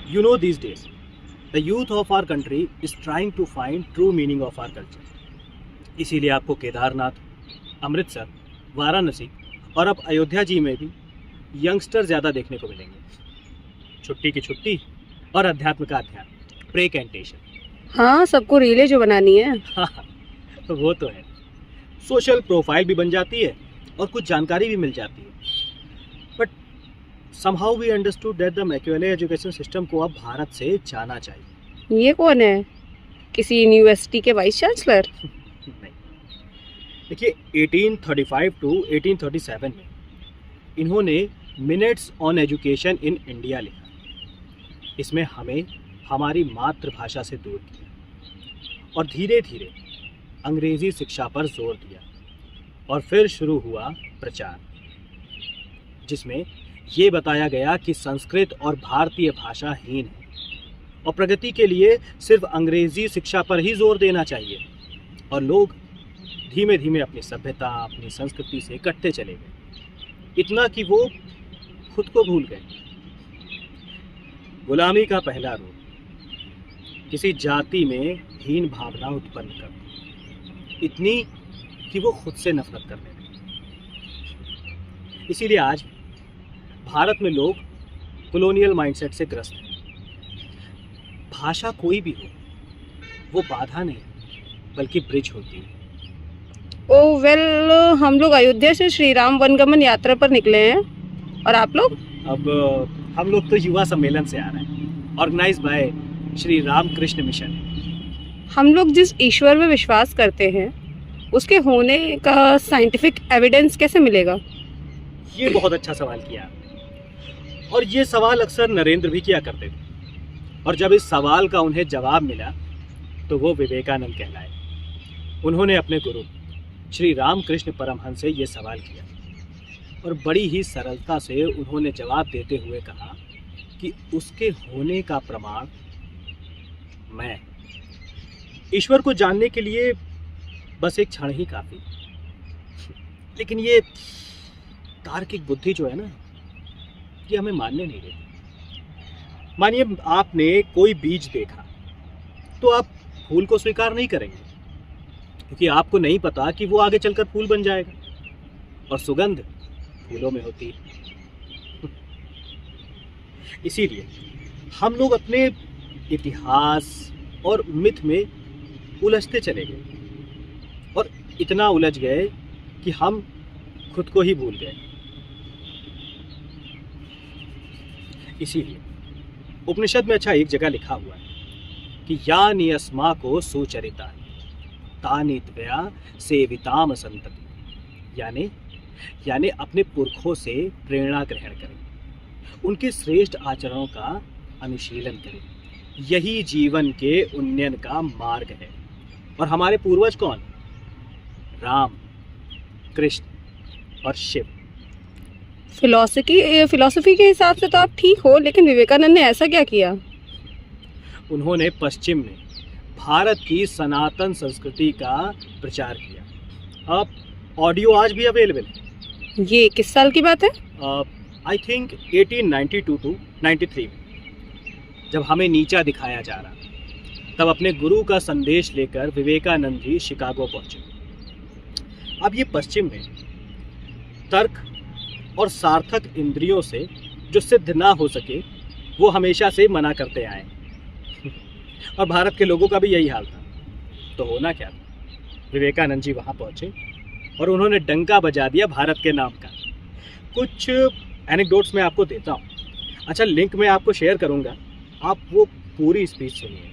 You know, these days, the youth of our country is trying to find true meaning of our culture. इसीलिए आपको केदारनाथ, अमृतसर, वाराणसी और अब अयोध्या जी में भी यंगस्टर ज़्यादा देखने को मिलेंगे। छुट्टी की छुट्टी और अध्यात्म का अध्यात्म, प्रेकेंटेशन। हाँ, सबको रीलें जो बनानी है। हाँ, वो तो है। सोशल प्रोफाइल भी बन जाती है और कुछ जानकारी भी मिल जाती है। But somehow we understood that the Macaulay education system को अब भारत से जाना चाहिए। ये कौन है? किसी यूनिवर्सिटी के वाइस चांसलर? नहीं, देखिए 1835 टू 1837 में इन्होंने minutes on education in India लिखा। इसमें हमें हमारी मातृभाषा से दूर किया और धीरे धीरे अंग्रेज़ी शिक्षा पर जोर दिया। और फिर शुरू हुआ प्रचार, जिसमें ये बताया गया कि संस्कृत और भारतीय भाषा हीन है और प्रगति के लिए सिर्फ अंग्रेज़ी शिक्षा पर ही जोर देना चाहिए। और लोग धीमे धीमे अपनी सभ्यता, अपनी संस्कृति से कटते चले गए, इतना कि वो खुद को भूल गए। गुलामी का पहला रूप किसी जाति में हीन भावना उत्पन्न कर, इतनी कि वो खुद से नफरत करने लगे। इसीलिए आज भारत में लोग कॉलोनियल माइंडसेट से ग्रस्त हैं। भाषा कोई भी हो, वो बाधा नहीं बल्कि ब्रिज होती है। ओह वेल, हम लोग अयोध्या से श्री राम वनगमन यात्रा पर निकले हैं। और आप लोग? अब हम लोग तो युवा सम्मेलन से आ रहे हैं, ऑर्गेनाइज बाय श्री रामकृष्ण मिशन। हम लोग जिस ईश्वर में विश्वास करते हैं उसके होने का साइंटिफिक एविडेंस कैसे मिलेगा? ये बहुत अच्छा सवाल किया आपने। और ये सवाल अक्सर नरेंद्र भी किया करते थे। और जब इस सवाल का उन्हें जवाब मिला तो वो विवेकानंद कहलाए। उन्होंने अपने गुरु श्री रामकृष्ण परमहंस से ये सवाल किया और बड़ी ही सरलता से उन्होंने जवाब देते हुए कहा कि उसके होने का प्रमाण मैं। ईश्वर को जानने के लिए बस एक क्षण ही काफी। लेकिन ये तार्किक बुद्धि जो है ना, ये हमें मानने नहीं देती। मानिए आपने कोई बीज देखा तो आप फूल को स्वीकार नहीं करेंगे, क्योंकि आपको नहीं पता कि वो आगे चलकर फूल बन जाएगा। और सुगंध फूलों में होती है। इसीलिए हम लोग अपने इतिहास और मिथ में उलझते चले गए और इतना उलझ गए कि हम खुद को ही भूल गए। इसीलिए उपनिषद में अच्छा एक जगह लिखा हुआ है कि यानि अस्माको सुचरिता तानि त्वया सेविताम संतति, यानी अपने पुरखों से प्रेरणा ग्रहण करें, उनके श्रेष्ठ आचरणों का अनुशीलन करें। यही जीवन के उन्नयन का मार्ग है। और हमारे पूर्वज कौन? राम, कृष्ण और शिव। फिलॉसफी के हिसाब से तो आप ठीक हो, लेकिन विवेकानंद ने ऐसा क्या किया? उन्होंने पश्चिम में भारत की सनातन संस्कृति का प्रचार किया। अब ऑडियो आज भी अवेलेबल है। ये किस साल की बात है? आई थिंक 1892 टू 93 में, जब हमें नीचा दिखाया जा रहा, तब अपने गुरु का संदेश लेकर विवेकानंद जी शिकागो पहुंचे। अब ये पश्चिम में तर्क और सार्थक इंद्रियों से जो सिद्ध ना हो सके वो हमेशा से मना करते आए। और भारत के लोगों का भी यही हाल था। तो होना क्या था? विवेकानंद जी वहाँ पहुँचे और उन्होंने डंका बजा दिया भारत के नाम का। कुछ एनेक्डोट्स मैं आपको देता हूँ। अच्छा, लिंक मैं आपको शेयर करूँगा, आप वो पूरी स्पीच सुनिए।